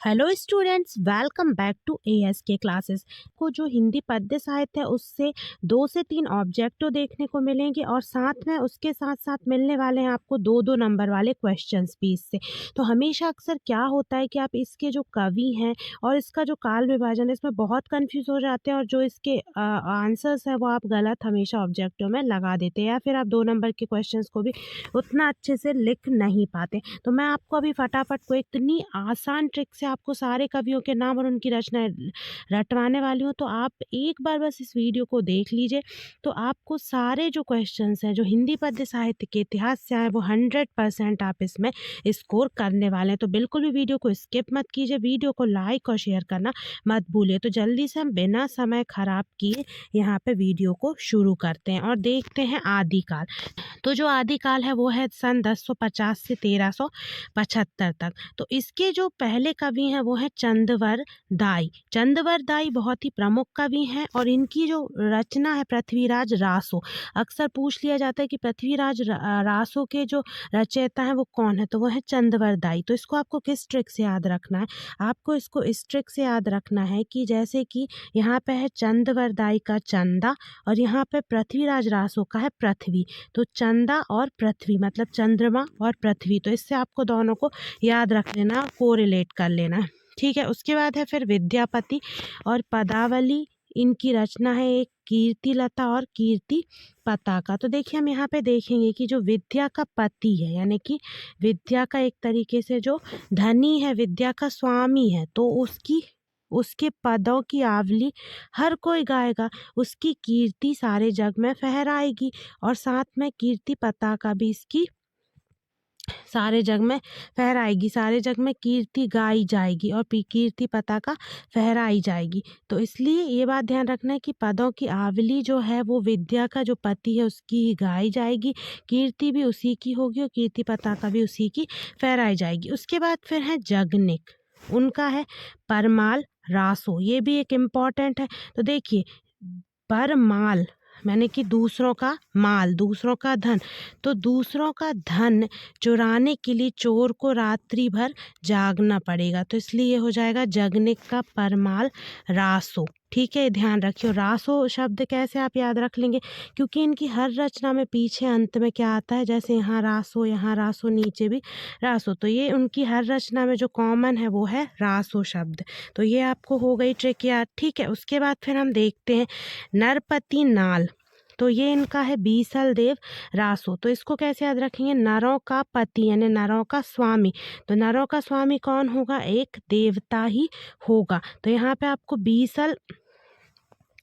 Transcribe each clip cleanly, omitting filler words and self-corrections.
Hello students, welcome back to ASK classes. को जो हिंदी पद्य साहित्य है उससे 2 से 3 ऑब्जेक्टिव देखने को मिलेंगे और साथ में उसके साथ साथ मिलने वाले हैं आपको 2-2 नंबर वाले क्वेश्चंस भी इससे। तो हमेशा अक्सर क्या होता है कि आप इसके जो कवि हैं और इसका जो काल विभाजन है इसमें बहुत कंफ्यूज हो जाते हैं और जो इसके आंसर्स हैं वो आप गलत हमेशा ऑब्जेक्टिव में लगा देते हैं या फिर आप 2 नंबर के क्वेश्चंस को भी उतना अच्छे से लिख नहीं पाते। तो मैं आपको अभी फटाफट को इतनी आसान ट्रिक से आपको सारे कवियों के नाम और उनकी रचनाएं रटवाने वाली हूँ। तो आप एक बार बस इस वीडियो को देख लीजिए, तो आपको सारे जो क्वेश्चंस हैं जो हिंदी पद्य साहित्य के इतिहास से आए वो 100% आप इसमें स्कोर करने वाले हैं। तो बिल्कुल भी वीडियो को स्किप मत कीजिए, वीडियो को लाइक और शेयर करना मत भूलिए। तो जल्दी से हम बिना समय खराब किए यहाँ पे वीडियो को शुरू करते हैं और देखते हैं आदिकाल। तो जो आदिकाल है वो है सन 1050 से 1375 तक। तो इसके जो पहले कवि हैं वो है चंदवर दाई। चंदवर दाई बहुत ही प्रमुख कवि हैं और इनकी जो रचना है पृथ्वीराज रासो। अक्सर पूछ लिया जाता है कि पृथ्वीराज रासो के जो रचयिता हैं वो कौन है, तो वो है चंदवर दाई। तो इसको आपको किस ट्रिक से याद रखना है? आपको इसको इस ट्रिक से याद रखना है कि जैसे कि यहाँ पे है चंदवर दाई का चंदा और यहाँ पे पृथ्वीराज रासो का है पृथ्वी। तो चंदा और पृथ्वी मतलब चंद्रमा और पृथ्वी, तो इससे आपको दोनों को याद रख लेना, कोरिलेट कर लेना है। ठीक है, उसके बाद है फिर विद्यापति और पदावली। इनकी रचना है एक कीर्ति लता और कीर्ति पताका। तो देखिए हम यहाँ पे देखेंगे कि जो विद्या का पति है यानी कि विद्या का एक तरीके से जो धनी है, विद्या का स्वामी है, तो उसके पदों की आवली हर कोई गाएगा, उसकी कीर्ति सारे जग में फहराएगी और साथ में कीर्ति पताका भी इसकी सारे जग में फहराएगी, सारे जग में कीर्ति गाई जाएगी और कीर्ति पताका फहराई जाएगी। तो इसलिए ये बात ध्यान रखना है कि पदों की आवली जो है वो विद्या का जो पति है उसकी ही गाई जाएगी, कीर्ति भी उसी की होगी और कीर्ति पताका भी उसी की फहराई जाएगी। उसके बाद फिर है जगनिक, उनका है परमाल रासो, ये भी एक इम्पॉर्टेंट है। तो देखिए परमाल मैंने कि दूसरों का माल, दूसरों का धन, तो दूसरों का धन चुराने के लिए चोर को रात्रि भर जागना पड़ेगा, तो इसलिए ये हो जाएगा जगनिक का परमाल रासो। ठीक है, ध्यान रखियो रासो शब्द कैसे आप याद रख लेंगे, क्योंकि इनकी हर रचना में पीछे अंत में क्या आता है, जैसे यहाँ रासो नीचे भी रासो, तो ये उनकी हर रचना में जो कॉमन है वो है रासो शब्द। तो ये आपको हो गई ट्रिक याद। ठीक है, उसके बाद फिर हम देखते हैं नरपति नाल। तो ये इनका है बीसल देव रासो। तो इसको कैसे याद रखेंगे, नरों का पति यानी नरों का स्वामी। तो नरों का स्वामी कौन होगा, एक देवता ही होगा। तो यहाँ पे आपको बीसल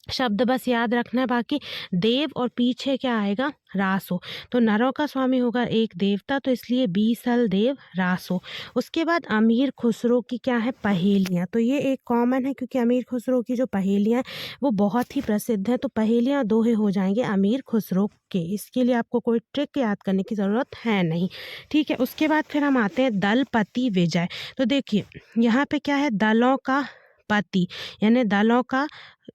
शब्द बस याद रखना है, बाकी देव और पीछे क्या आएगा रासो। तो नरों का स्वामी होगा एक देवता, तो इसलिए बीसल देव रासो। उसके बाद अमीर खुसरो की क्या है पहेलियाँ। तो ये एक कॉमन है क्योंकि अमीर खुसरो की जो पहेलियाँ हैं वो बहुत ही प्रसिद्ध है। तो पहेलियाँ दोहे हो जाएंगे अमीर खुसरो के, इसके लिए आपको कोई ट्रिक याद करने की ज़रूरत है नहीं। ठीक है, उसके बाद फिर हम आते हैं दलपति विजय। तो देखिए यहाँ पे क्या है, दलों का पति यानी दलों का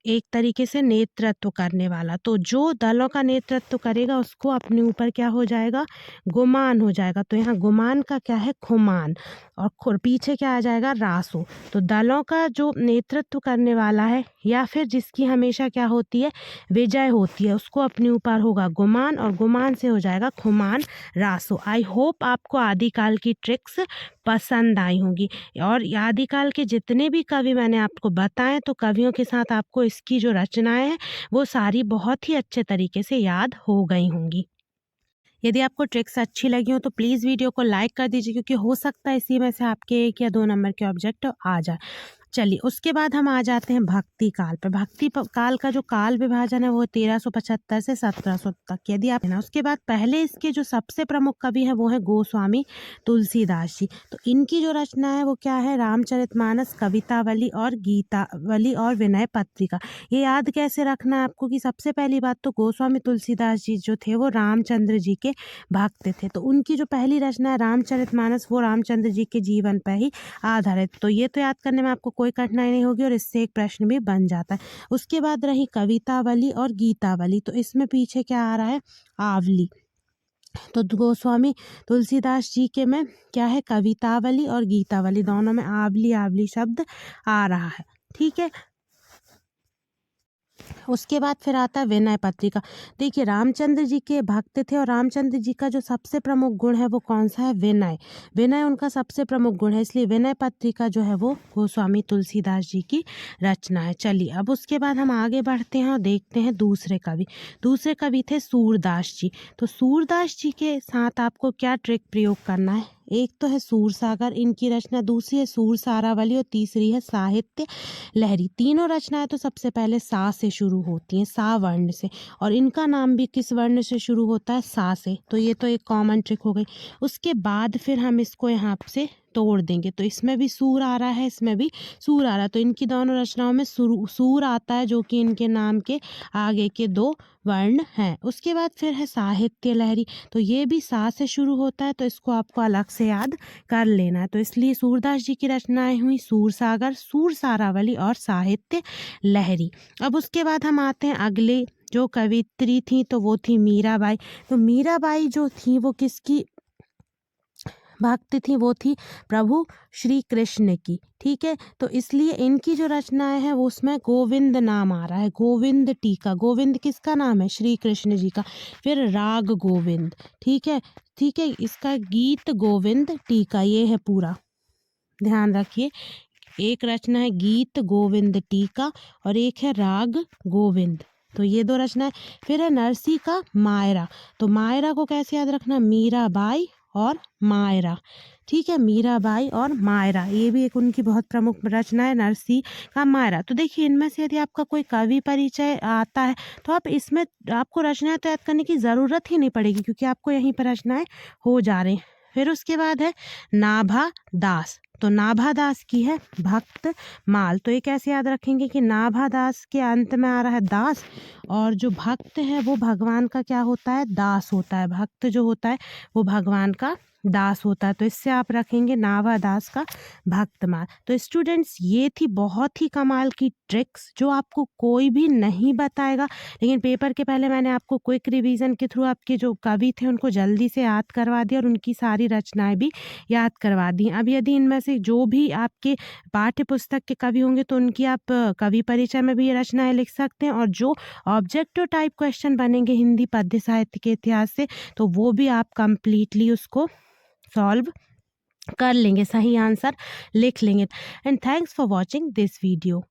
एक तरीके से नेतृत्व करने वाला। तो जो दलों का नेतृत्व करेगा उसको अपने ऊपर क्या हो जाएगा, गुमान हो जाएगा। तो यहाँ गुमान का क्या है खुमान और पीछे क्या आ जाएगा रासो। तो दलों का जो नेतृत्व करने वाला है या फिर जिसकी हमेशा क्या होती है विजय होती है, उसको अपने ऊपर होगा गुमान और गुमान से हो जाएगा खुमान रासो। आई होप आपको आदिकाल की ट्रिक्स पसंद आई होंगी और आदिकाल के जितने भी कवि मैंने आपको बताएं तो कवियों के साथ आपको इसकी जो रचनाएं हैं वो सारी बहुत ही अच्छे तरीके से याद हो गई होंगी। यदि आपको ट्रिक्स अच्छी लगी हो तो प्लीज़ वीडियो को लाइक कर दीजिए, क्योंकि हो सकता है इसी में से आपके 1 या 2 नंबर के ऑब्जेक्ट आ जाए। चलिए उसके बाद हम आ जाते हैं भक्ति काल पे। काल का जो काल विभाजन है वो 1375 से 1700 तक, यदि आप ना उसके बाद पहले इसके जो सबसे प्रमुख कवि हैं वो है गोस्वामी तुलसीदास जी। तो इनकी जो रचना है वो क्या है, रामचरितमानस, कवितावली और गीतावली और विनय पत्रिका। ये याद कैसे रखना है आपको कि सबसे पहली बात तो गोस्वामी तुलसीदास जी जो थे वो रामचंद्र जी के भक्त थे। तो उनकी जो पहली रचना है रामचरितमानस वो रामचंद्र जी के जीवन पर ही आधारित। तो ये तो याद करने में आपको कोई कठिनाई नहीं होगी और इससे एक प्रश्न भी बन जाता है। उसके बाद रही कवितावली और गीतावली। तो इसमें पीछे क्या आ रहा है आवली। तो गोस्वामी तुलसीदास जी के में क्या है, कवितावली और गीतावली दोनों में आवली आवली शब्द आ रहा है। ठीक है, उसके बाद फिर आता है विनय पत्रिका। देखिए रामचंद्र जी के भक्त थे और रामचंद्र जी का जो सबसे प्रमुख गुण है वो कौन सा है, विनय। विनय उनका सबसे प्रमुख गुण है, इसलिए विनय पत्रिका जो है वो गोस्वामी तुलसीदास जी की रचना है। चलिए अब उसके बाद हम आगे बढ़ते हैं और देखते हैं दूसरे कवि। दूसरे कवि थे सूरदास जी। तो सूरदास जी के साथ आपको क्या ट्रिक प्रयोग करना है, एक तो है सूरसागर इनकी रचना, दूसरी है सूरसारावली और तीसरी है साहित्य लहरी। तीनों रचनाएं तो सबसे पहले सा से शुरू होती हैं, सा वर्ण से, और इनका नाम भी किस वर्ण से शुरू होता है, सा से। तो ये तो एक कॉमन ट्रिक हो गई। उसके बाद फिर हम इसको यहाँ से तोड़ देंगे, तो इसमें भी सूर आ रहा है, इसमें भी सूर आ रहा है, तो इनकी दोनों रचनाओं में सूर आता है, जो कि इनके नाम के आगे के दो वर्ण हैं। उसके बाद फिर है साहित्य लहरी, तो ये भी सा से शुरू होता है, तो इसको आपको अलग से याद कर लेना है। तो इसलिए सूरदास जी की रचनाएं हुई सूरसागर, सूरसारावली और साहित्य लहरी। अब उसके बाद हम आते हैं अगले जो कवित्री थी, तो वो थी मीराबाई। तो मीराबाई जो थी वो किसकी भक्त थी, वो थी प्रभु श्री कृष्ण की। ठीक है, तो इसलिए इनकी जो रचनाएं हैं वो उसमें गोविंद नाम आ रहा है, गोविंद टीका। गोविंद किसका नाम है, श्री कृष्ण जी का। फिर राग गोविंद, ठीक है, ठीक है, इसका गीत गोविंद टीका, ये है पूरा, ध्यान रखिए। एक रचना है गीत गोविंद टीका और एक है राग गोविंद, तो ये दो रचनाएं। फिर है नरसी का मायरा। तो मायरा को कैसे याद रखना, मीराबाई और मायरा। ठीक है, मीराबाई और मायरा, ये भी एक उनकी बहुत प्रमुख रचना है, नरसी का मायरा। तो देखिए इनमें से यदि आपका कोई कवि परिचय आता है तो आप इसमें आपको रचनाएं तो याद करने की ज़रूरत ही नहीं पड़ेगी, क्योंकि आपको यहीं पर रचनाएं हो जा रही हैं। फिर उसके बाद है नाभा दास। तो नाभा दास की है भक्त माल। तो ये कैसे याद रखेंगे कि नाभा दास के अंत में आ रहा है दास, और जो भक्त है वो भगवान का क्या होता है, दास होता है। भक्त जो होता है वो भगवान का दास होता है, तो इससे आप रखेंगे नाभा दास का भक्तमाल। तो स्टूडेंट्स ये थी बहुत ही कमाल की ट्रिक्स जो आपको कोई भी नहीं बताएगा, लेकिन पेपर के पहले मैंने आपको क्विक रिवीजन के थ्रू आपके जो कवि थे उनको जल्दी से याद करवा दिया और उनकी सारी रचनाएं भी याद करवा दी। अब यदि इनमें से जो भी आपके पाठ्य पुस्तक के कवि होंगे तो उनकी आप कवि परिचय में भी ये रचनाएं लिख सकते हैं, और जो ऑब्जेक्टिव टाइप क्वेश्चन बनेंगे हिंदी पद्य साहित्य के इतिहास से, तो वो भी आप कंप्लीटली उसको सॉल्व कर लेंगे, सही आंसर लिख लेंगे। And thanks for watching this video.